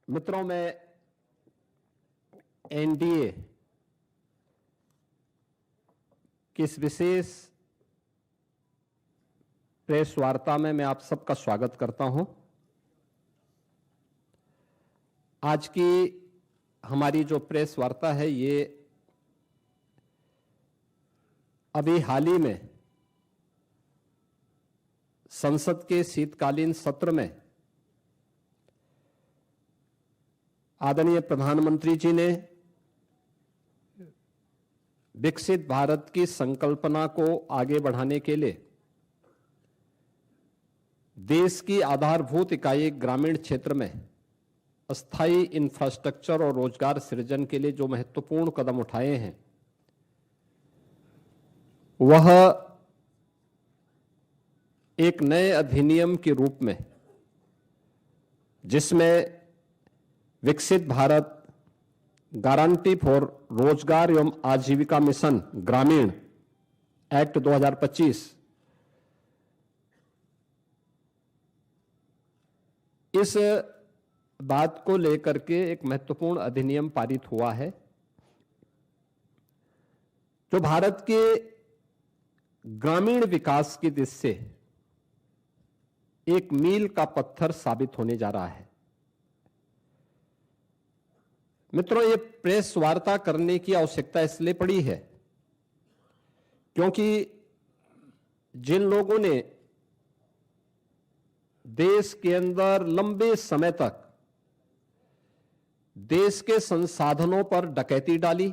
मित्रों, मैं एनडीए की इस विशेष प्रेस वार्ता में मैं आप सबका स्वागत करता हूं। आज की हमारी जो प्रेस वार्ता है ये अभी हाल ही में संसद के शीतकालीन सत्र में आदरणीय प्रधानमंत्री जी ने विकसित भारत की संकल्पना को आगे बढ़ाने के लिए देश की आधारभूत इकाई ग्रामीण क्षेत्र में अस्थायी इंफ्रास्ट्रक्चर और रोजगार सृजन के लिए जो महत्वपूर्ण कदम उठाए हैं वह एक नए अधिनियम के रूप में, जिसमें विकसित भारत गारंटी फॉर रोजगार एवं आजीविका मिशन ग्रामीण एक्ट 2025 इस बात को लेकर के एक महत्वपूर्ण अधिनियम पारित हुआ है जो भारत के ग्रामीण विकास की दिशा से एक मील का पत्थर साबित होने जा रहा है। मित्रों, ये प्रेस वार्ता करने की आवश्यकता इसलिए पड़ी है क्योंकि जिन लोगों ने देश के अंदर लंबे समय तक देश के संसाधनों पर डकैती डाली,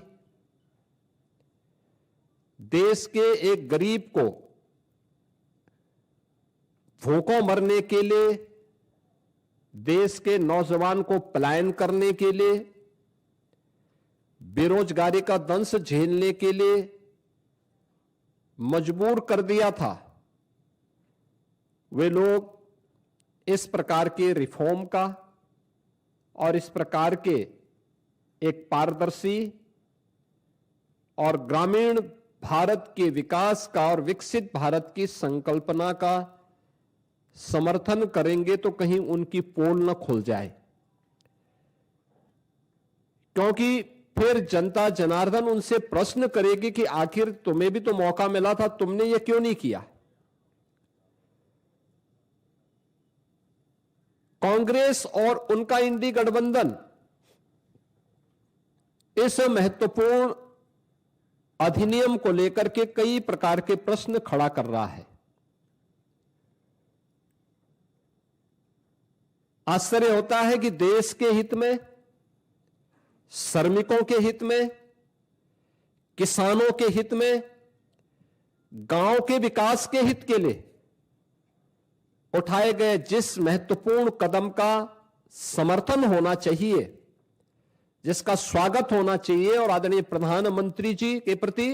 देश के एक गरीब को भूखों मरने के लिए, देश के नौजवान को पलायन करने के लिए, बेरोजगारी का दंश झेलने के लिए मजबूर कर दिया था, वे लोग इस प्रकार के रिफॉर्म का और इस प्रकार के एक पारदर्शी और ग्रामीण भारत के विकास का और विकसित भारत की संकल्पना का समर्थन करेंगे तो कहीं उनकी पोल न खुल जाए, क्योंकि फिर जनता जनार्दन उनसे प्रश्न करेगी कि आखिर तुम्हें भी तो मौका मिला था, तुमने ये क्यों नहीं किया। कांग्रेस और उनका इंडी गठबंधन इस महत्वपूर्ण अधिनियम को लेकर के कई प्रकार के प्रश्न खड़ा कर रहा है। आश्चर्य होता है कि देश के हित में, श्रमिकों के हित में, किसानों के हित में, गांव के विकास के हित के लिए उठाए गए जिस महत्वपूर्ण कदम का समर्थन होना चाहिए, जिसका स्वागत होना चाहिए और आदरणीय प्रधानमंत्री जी के प्रति,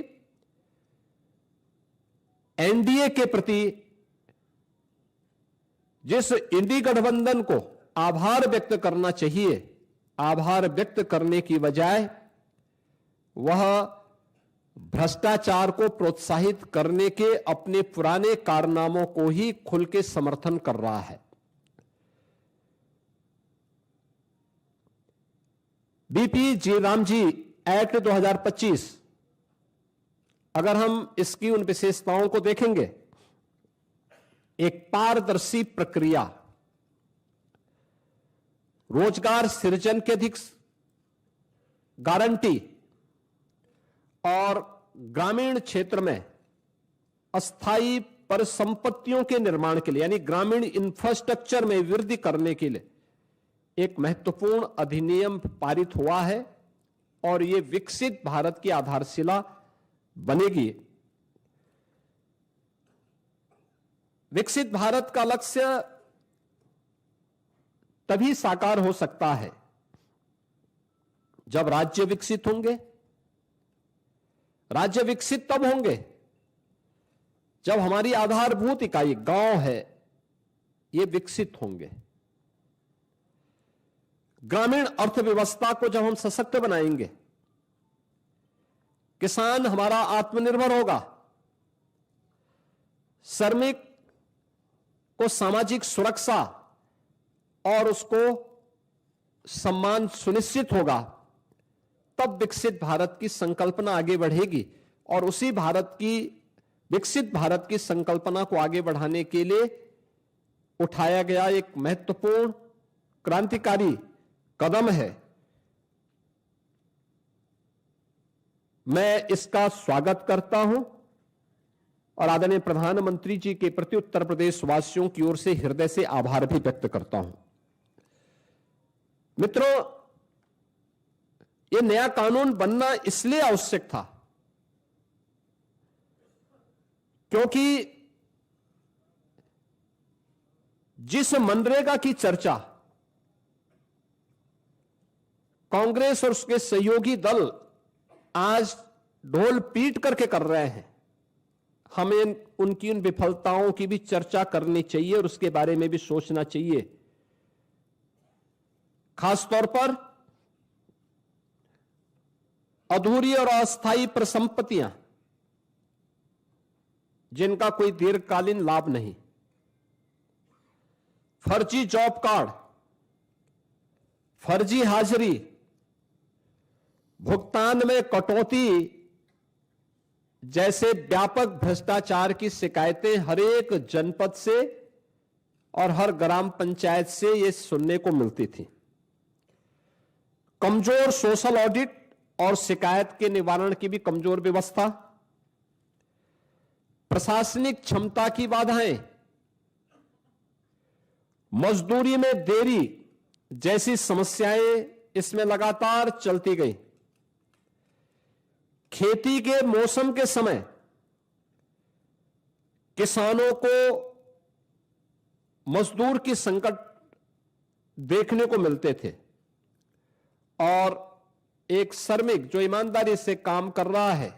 एनडीए के प्रति जिस इंडी गठबंधन को आभार व्यक्त करना चाहिए, आभार व्यक्त करने की बजाय वह भ्रष्टाचार को प्रोत्साहित करने के अपने पुराने कारनामों को ही खुल के समर्थन कर रहा है। बीपी जी रामजी एक्ट 2025, अगर हम इसकी उन विशेषताओं को देखेंगे, एक पारदर्शी प्रक्रिया, रोजगार सृजन की अधिक गारंटी और ग्रामीण क्षेत्र में अस्थायी परिसंपत्तियों के निर्माण के लिए यानी ग्रामीण इंफ्रास्ट्रक्चर में वृद्धि करने के लिए एक महत्वपूर्ण अधिनियम पारित हुआ है और यह विकसित भारत की आधारशिला बनेगी। विकसित भारत का लक्ष्य तभी साकार हो सकता है जब राज्य विकसित होंगे। राज्य विकसित तब होंगे जब हमारी आधारभूत इकाई गांव है ये विकसित होंगे। ग्रामीण अर्थव्यवस्था को जब हम सशक्त बनाएंगे, किसान हमारा आत्मनिर्भर होगा, श्रमिक को सामाजिक सुरक्षा और उसको सम्मान सुनिश्चित होगा, तब विकसित भारत की संकल्पना आगे बढ़ेगी। और उसी विकसित भारत की संकल्पना को आगे बढ़ाने के लिए उठाया गया एक महत्वपूर्ण क्रांतिकारी कदम है। मैं इसका स्वागत करता हूं और आदरणीय प्रधानमंत्री जी के प्रति उत्तर प्रदेश वासियों की ओर से हृदय से आभार भी व्यक्त करता हूं। मित्रों, यह नया कानून बनना इसलिए आवश्यक था क्योंकि जिस मनरेगा की चर्चा कांग्रेस और उसके सहयोगी दल आज ढोल पीट करके कर रहे हैं, हमें उनकी उन विफलताओं की भी चर्चा करनी चाहिए और उसके बारे में भी सोचना चाहिए। खासतौर पर अधूरी और अस्थायी परिसंपत्तियां जिनका कोई दीर्घकालीन लाभ नहीं, फर्जी जॉब कार्ड, फर्जी हाजिरी, भुगतान में कटौती जैसे व्यापक भ्रष्टाचार की शिकायतें हर एक जनपद से और हर ग्राम पंचायत से ये सुनने को मिलती थी। कमजोर सोशल ऑडिट और शिकायत के निवारण की भी कमजोर व्यवस्था, प्रशासनिक क्षमता की बाधाएं, मजदूरी में देरी जैसी समस्याएं इसमें लगातार चलती गई। खेती के मौसम के समय किसानों को मजदूर की संकट देखने को मिलते थे और एक श्रमिक जो ईमानदारी से काम कर रहा है,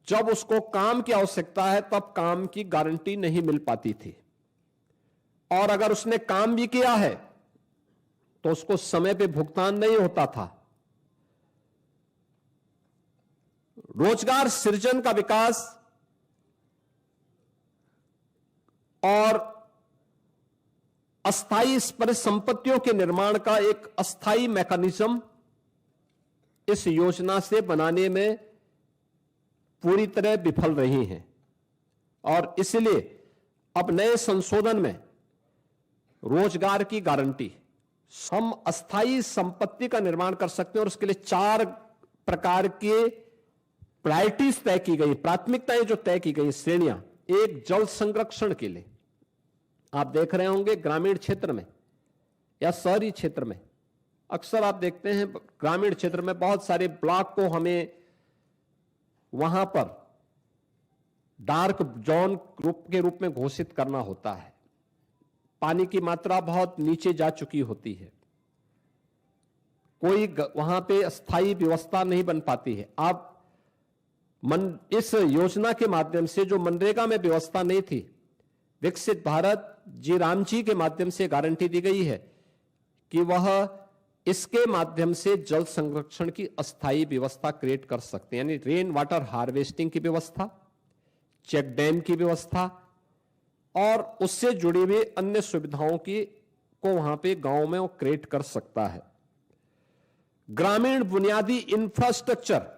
जब उसको काम की आवश्यकता है तब काम की गारंटी नहीं मिल पाती थी, और अगर उसने काम भी किया है तो उसको समय पे भुगतान नहीं होता था। रोजगार सृजन का विकास और अस्थायी परिसंपत्तियों के निर्माण का एक अस्थायी मैकेनिज्म इस योजना से बनाने में पूरी तरह विफल रही हैं, और इसलिए अब नए संशोधन में रोजगार की गारंटी, हम अस्थायी संपत्ति का निर्माण कर सकते हैं और उसके लिए 4 प्रकार के प्रायोरिटीज तय की गई, प्राथमिकताएं जो तय की गई, श्रेणियां। एक, जल संरक्षण के लिए आप देख रहे होंगे ग्रामीण क्षेत्र में या शहरी क्षेत्र में अक्सर आप देखते हैं ग्रामीण क्षेत्र में बहुत सारे ब्लॉक को हमें वहां पर डार्क जोन के रूप में घोषित करना होता है। पानी की मात्रा बहुत नीचे जा चुकी होती है, कोई वहां पे अस्थायी व्यवस्था नहीं बन पाती है। आप इस योजना के माध्यम से जो मनरेगा में व्यवस्था नहीं थी, विकसित भारत जी राम जी के माध्यम से गारंटी दी गई है कि वह इसके माध्यम से जल संरक्षण की अस्थायी व्यवस्था क्रिएट कर सकते हैं, यानी रेन वाटर हार्वेस्टिंग की व्यवस्था, चेक डैम की व्यवस्था और उससे जुड़ी हुई अन्य सुविधाओं को वहां पे गांव में वो क्रिएट कर सकता है। ग्रामीण बुनियादी इंफ्रास्ट्रक्चर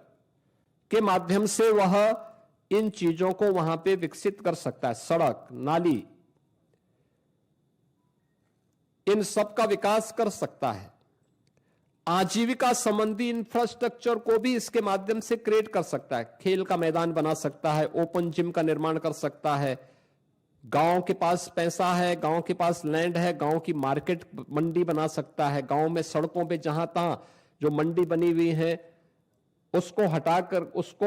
के माध्यम से वह इन चीजों को वहां पे विकसित कर सकता है, सड़क, नाली, इन सब का विकास कर सकता है। आजीविका संबंधी इंफ्रास्ट्रक्चर को भी इसके माध्यम से क्रिएट कर सकता है, खेल का मैदान बना सकता है, ओपन जिम का निर्माण कर सकता है। गांव के पास पैसा है, गांव के पास लैंड है, गांव की मार्केट मंडी बना सकता है। गांव में सड़कों पे जहां तहां जो मंडी बनी हुई है उसको हटाकर उसको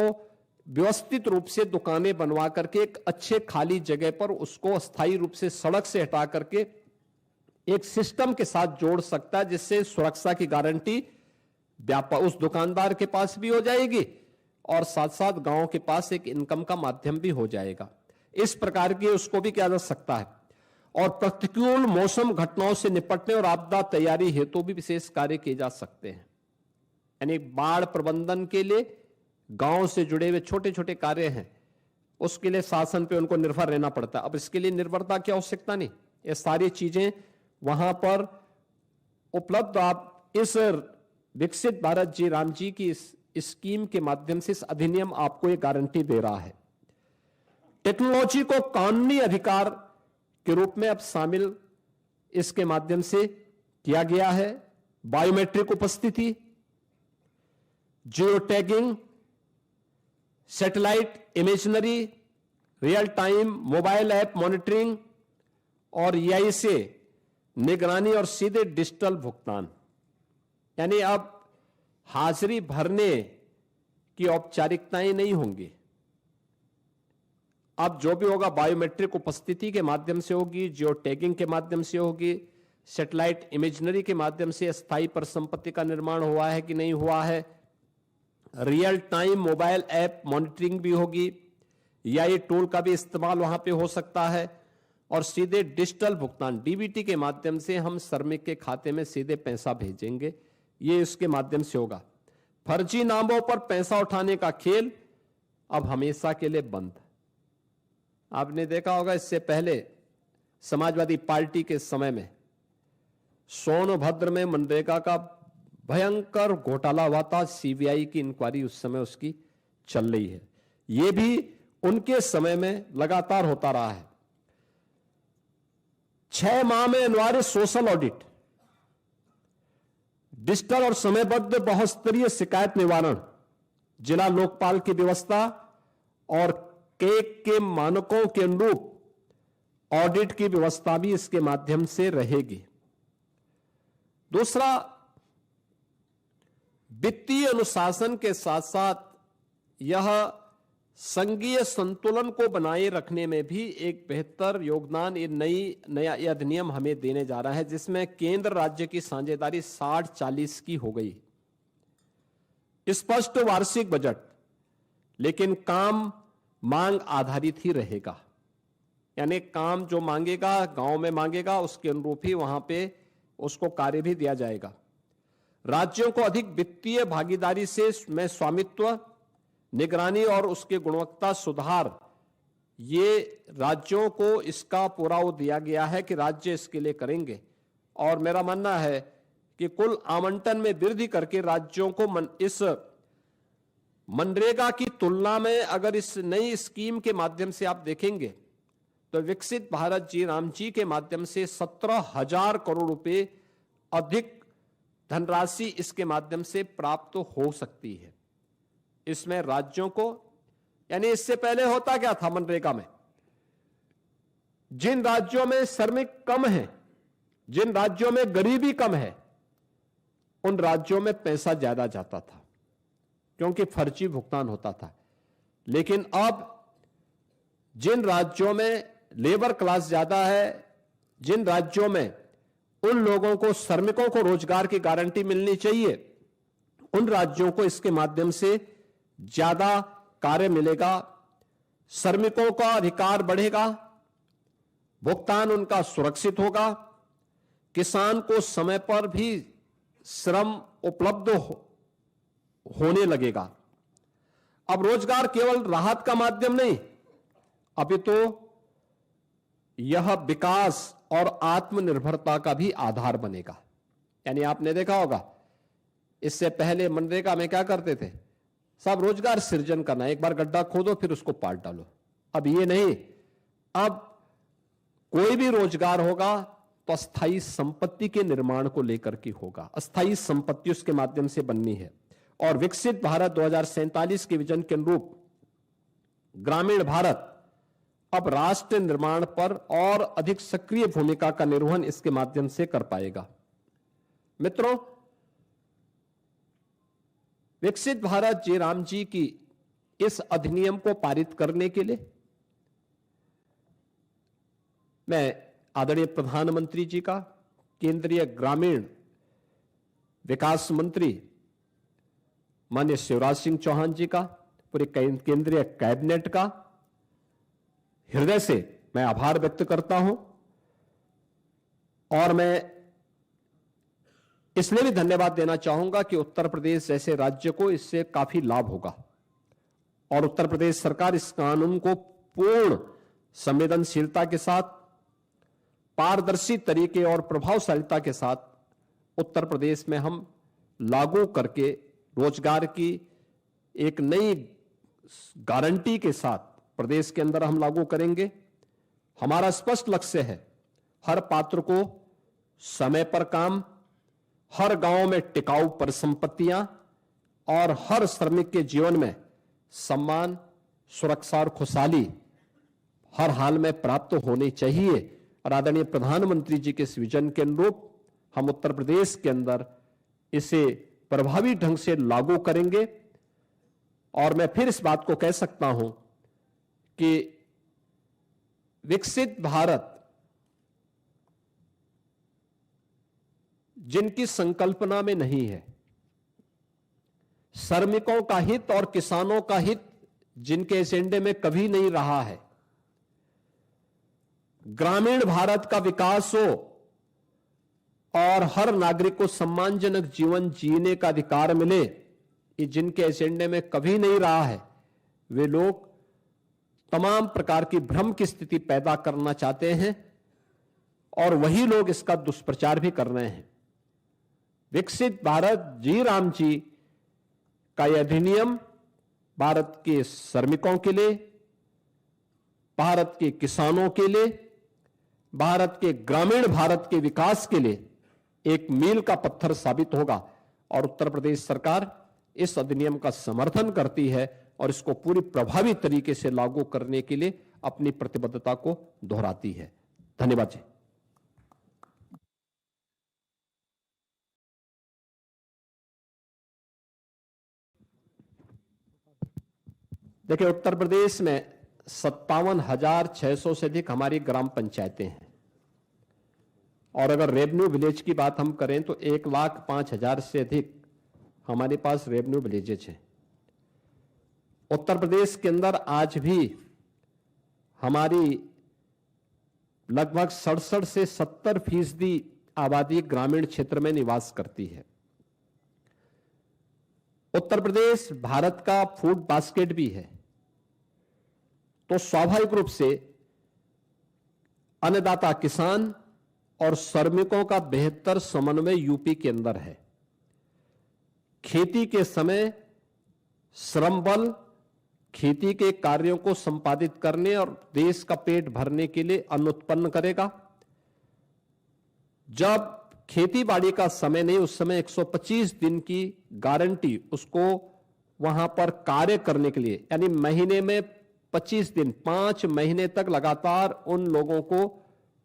व्यवस्थित रूप से दुकानें बनवा करके एक अच्छे खाली जगह पर उसको अस्थायी रूप से सड़क से हटा करके एक सिस्टम के साथ जोड़ सकता है, जिससे सुरक्षा की गारंटी उस दुकानदार के पास भी हो जाएगी और साथ साथ गांव के पास एक इनकम का माध्यम भी हो जाएगा। इस प्रकार की उसको भी किया जा सकता है। और प्रतिकूल मौसम घटनाओं से निपटने और आपदा तैयारी हेतु भी विशेष कार्य किए जा सकते हैं, यानी बाढ़ प्रबंधन के लिए गांव से जुड़े हुए छोटे छोटे कार्य हैं, उसके लिए शासन पे उनको निर्भर रहना पड़ता है। अब इसके लिए निर्भरता की आवश्यकता नहीं, ये सारी चीजें वहां पर उपलब्ध आप इस विकसित भारत जी राम जी की इस स्कीम के माध्यम से इस अधिनियम आपको ये गारंटी दे रहा है। टेक्नोलॉजी को कानूनी अधिकार के रूप में अब शामिल इसके माध्यम से किया गया है। बायोमेट्रिक उपस्थिति, geo tagging, satellite imaginary, real time mobile app monitoring और EI से निगरानी और सीधे डिजिटल भुगतान, यानी अब हाजिरी भरने की औपचारिकताएं नहीं होंगी। अब जो भी होगा बायोमेट्रिक उपस्थिति के माध्यम से होगी, जियो टैगिंग के माध्यम से होगी, सैटेलाइट इमेजनरी के माध्यम से स्थायी परिसंपत्ति का निर्माण हुआ है कि नहीं हुआ है, real time mobile app monitoring भी होगी, या ये टूल का भी इस्तेमाल वहां पे हो सकता है, और सीधे डिजिटल भुगतान DBT के माध्यम से हम श्रमिक के खाते में सीधे पैसा भेजेंगे, ये इसके माध्यम से होगा। फर्जी नामों पर पैसा उठाने का खेल अब हमेशा के लिए बंद। आपने देखा होगा इससे पहले समाजवादी पार्टी के समय में सोनभद्र में मनरेगा का भयंकर घोटाला हुआ था। CBI की इंक्वायरी उस समय उसकी चल रही है। यह भी उनके समय में लगातार होता रहा है। 6 माह में अनिवार्य सोशल ऑडिट, डिजिटल और समयबद्ध बहुस्तरीय शिकायत निवारण, जिला लोकपाल की व्यवस्था और केक के मानकों के अनुरूप ऑडिट की व्यवस्था भी इसके माध्यम से रहेगी। दूसरा, वित्तीय अनुशासन के साथ साथ यह संघीय संतुलन को बनाए रखने में भी एक बेहतर योगदान ये नया अधिनियम हमें देने जा रहा है, जिसमें केंद्र राज्य की साझेदारी 60-40 की हो गई। स्पष्ट वार्षिक बजट, लेकिन काम मांग आधारित ही रहेगा, यानी काम जो मांगेगा, गांव में मांगेगा, उसके अनुरूप ही वहां पे उसको कार्य भी दिया जाएगा। राज्यों को अधिक वित्तीय भागीदारी से में स्वामित्व, निगरानी और उसके गुणवत्ता सुधार, ये राज्यों को इसका पूरा वो दिया गया है कि राज्य इसके लिए करेंगे। और मेरा मानना है कि कुल आवंटन में वृद्धि करके राज्यों को इस मनरेगा की तुलना में अगर इस नई स्कीम के माध्यम से आप देखेंगे तो विकसित भारत जी राम जी के माध्यम से 17,000 करोड़ रुपए अधिक धनराशि इसके माध्यम से प्राप्त हो सकती है। इसमें राज्यों को, यानी इससे पहले होता क्या था मनरेगा में, जिन राज्यों में श्रमिक कम है, जिन राज्यों में गरीबी कम है, उन राज्यों में पैसा ज्यादा जाता था क्योंकि फर्जी भुगतान होता था। लेकिन अब जिन राज्यों में लेबर क्लास ज्यादा है, जिन राज्यों में उन लोगों को, श्रमिकों को रोजगार की गारंटी मिलनी चाहिए, उन राज्यों को इसके माध्यम से ज्यादा कार्य मिलेगा, श्रमिकों का अधिकार बढ़ेगा, भुगतान उनका सुरक्षित होगा, किसान को समय पर भी श्रम उपलब्ध होने लगेगा। अब रोजगार केवल राहत का माध्यम नहीं, अभी तो यह विकास और आत्मनिर्भरता का भी आधार बनेगा। यानी आपने देखा होगा इससे पहले मनरेगा में क्या करते थे, सब रोजगार सृजन करना, एक बार गड्ढा खोदो फिर उसको पाट डालो। अब ये नहीं, अब कोई भी रोजगार होगा तो अस्थायी संपत्ति के निर्माण को लेकर के होगा, अस्थायी संपत्ति उसके माध्यम से बननी है। और विकसित भारत 2047 के विजन के अनुरूप ग्रामीण भारत अब राष्ट्र निर्माण पर और अधिक सक्रिय भूमिका का निर्वहन इसके माध्यम से कर पाएगा। मित्रों, विकसित भारत जी राम जी की इस अधिनियम को पारित करने के लिए मैं आदरणीय प्रधानमंत्री जी का, केंद्रीय ग्रामीण विकास मंत्री माननीय शिवराज सिंह चौहान जी का, पूरे केंद्रीय कैबिनेट का हृदय से मैं आभार व्यक्त करता हूं। और मैं इसलिए भी धन्यवाद देना चाहूंगा कि उत्तर प्रदेश जैसे राज्य को इससे काफी लाभ होगा और उत्तर प्रदेश सरकार इस कानून को पूर्ण संवेदनशीलता के साथ, पारदर्शी तरीके और प्रभावशीलता के साथ उत्तर प्रदेश में हम लागू करके रोजगार की एक नई गारंटी के साथ प्रदेश के अंदर हम लागू करेंगे। हमारा स्पष्ट लक्ष्य है हर पात्र को समय पर काम, हर गांव में टिकाऊ परिसंपत्तियां और हर श्रमिक के जीवन में सम्मान, सुरक्षा और खुशहाली हर हाल में प्राप्त होनी चाहिए। और आदरणीय प्रधानमंत्री जी के इस विजन के अनुरूप हम उत्तर प्रदेश के अंदर इसे प्रभावी ढंग से लागू करेंगे। और मैं फिर इस बात को कह सकता हूं कि विकसित भारत जिनकी संकल्पना में नहीं है, श्रमिकों का हित और किसानों का हित जिनके एजेंडे में कभी नहीं रहा है, ग्रामीण भारत का विकास हो और हर नागरिक को सम्मानजनक जीवन जीने का अधिकार मिले, ये जिनके एजेंडे में कभी नहीं रहा है, वे लोग तमाम प्रकार की भ्रम की स्थिति पैदा करना चाहते हैं और वही लोग इसका दुष्प्रचार भी कर रहे हैं। विकसित भारत जी राम जी का यह अधिनियम भारत के श्रमिकों के लिए, भारत के किसानों के लिए, भारत के ग्रामीण भारत के विकास के लिए एक मील का पत्थर साबित होगा। और उत्तर प्रदेश सरकार इस अधिनियम का समर्थन करती है और इसको पूरी प्रभावी तरीके से लागू करने के लिए अपनी प्रतिबद्धता को दोहराती है। धन्यवाद जी। देखिए, उत्तर प्रदेश में 57,600 से अधिक हमारी ग्राम पंचायतें हैं और अगर रेवेन्यू विलेज की बात हम करें तो 1,05,000 से अधिक हमारे पास रेवेन्यू विलेजेज हैं। उत्तर प्रदेश के अंदर आज भी हमारी लगभग 67 से 70% आबादी ग्रामीण क्षेत्र में निवास करती है। उत्तर प्रदेश भारत का फूड बास्केट भी है, तो स्वाभाविक रूप से अन्नदाता किसान और श्रमिकों का बेहतर समन्वय यूपी के अंदर है। खेती के समय श्रम बल खेती के कार्यों को संपादित करने और देश का पेट भरने के लिए अन्न उत्पन्न करेगा। जब खेती बाड़ी का समय नहीं, उस समय 125 दिन की गारंटी उसको वहां पर कार्य करने के लिए, यानी महीने में 25 दिन, 5 महीने तक लगातार उन लोगों को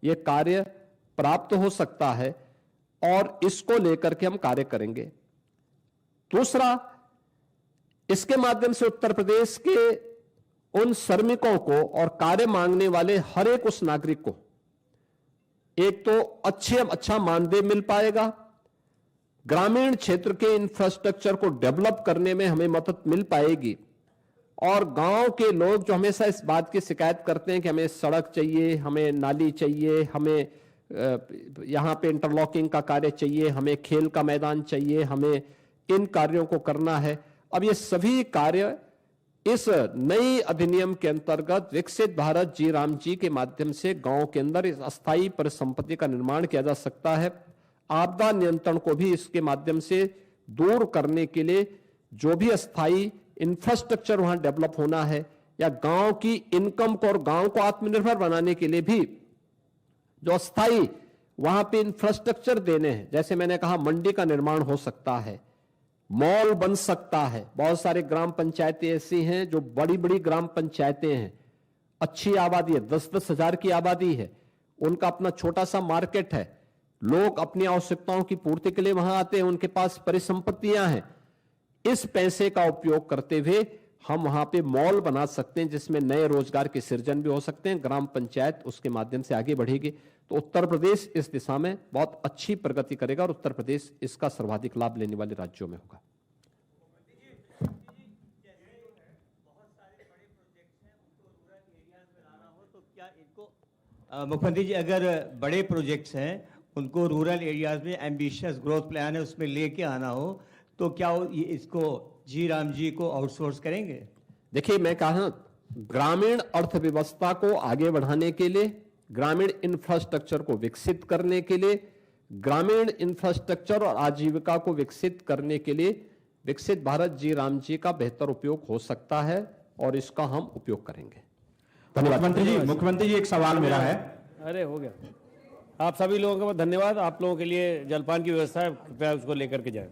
यह कार्य प्राप्त हो सकता है और इसको लेकर के हम कार्य करेंगे। दूसरा, इसके माध्यम से उत्तर प्रदेश के उन श्रमिकों को और कार्य मांगने वाले हर एक उस नागरिक को एक तो अच्छा मानदेय मिल पाएगा, ग्रामीण क्षेत्र के इंफ्रास्ट्रक्चर को डेवलप करने में हमें मदद मिल पाएगी और गांव के लोग जो हमेशा इस बात की शिकायत करते हैं कि हमें सड़क चाहिए, हमें नाली चाहिए, हमें यहां पे इंटरलॉकिंग का कार्य चाहिए, हमें खेल का मैदान चाहिए, हमें इन कार्यों को करना है। अब ये सभी कार्य इस नई अधिनियम के अंतर्गत विकसित भारत जी राम जी के माध्यम से गांव के अंदर इस अस्थायी परिसंपत्ति का निर्माण किया जा सकता है। आपदा नियंत्रण को भी इसके माध्यम से दूर करने के लिए जो भी अस्थायी इंफ्रास्ट्रक्चर वहां डेवलप होना है या गांव की इनकम को और गांव को आत्मनिर्भर बनाने के लिए भी जो अस्थायी वहां पे इंफ्रास्ट्रक्चर देने हैं, जैसे मैंने कहा मंडी का निर्माण हो सकता है, मॉल बन सकता है। बहुत सारे ग्राम पंचायतें ऐसी हैं जो बड़ी बड़ी ग्राम पंचायतें हैं, अच्छी आबादी है, 10-10 हजार की आबादी है, उनका अपना छोटा सा मार्केट है, लोग अपनी आवश्यकताओं की पूर्ति के लिए वहां आते हैं, उनके पास परिसंपत्तियां हैं। इस पैसे का उपयोग करते हुए हम वहां पे मॉल बना सकते हैं जिसमें नए रोजगार के सृजन भी हो सकते हैं, ग्राम पंचायत उसके माध्यम से आगे बढ़ेगी। तो उत्तर प्रदेश इस दिशा में बहुत अच्छी प्रगति करेगा और उत्तर प्रदेश इसका सर्वाधिक लाभ लेने वाले राज्यों में होगा। मुख्यमंत्री जी, अगर बड़े प्रोजेक्ट्स हैं उनको रूरल एरियाज में एम्बिशियस ग्रोथ प्लान है उसमें लेके आना हो तो क्या इसको जी राम जी को आउटसोर्स करेंगे? देखिए, मैं कहा ग्रामीण अर्थव्यवस्था को आगे बढ़ाने के लिए ग्रामीण इंफ्रास्ट्रक्चर को विकसित करने के लिए, ग्रामीण इंफ्रास्ट्रक्चर और आजीविका को विकसित करने के लिए विकसित भारत जी राम जी का बेहतर उपयोग हो सकता है और इसका हम उपयोग करेंगे। मुख्यमंत्री जी एक सवाल मेरा है। अरे हो गया। आप सभी लोगों का बहुत धन्यवाद। आप लोगों के लिए जलपान की व्यवस्था है, कृपया उसको लेकर के जाएं।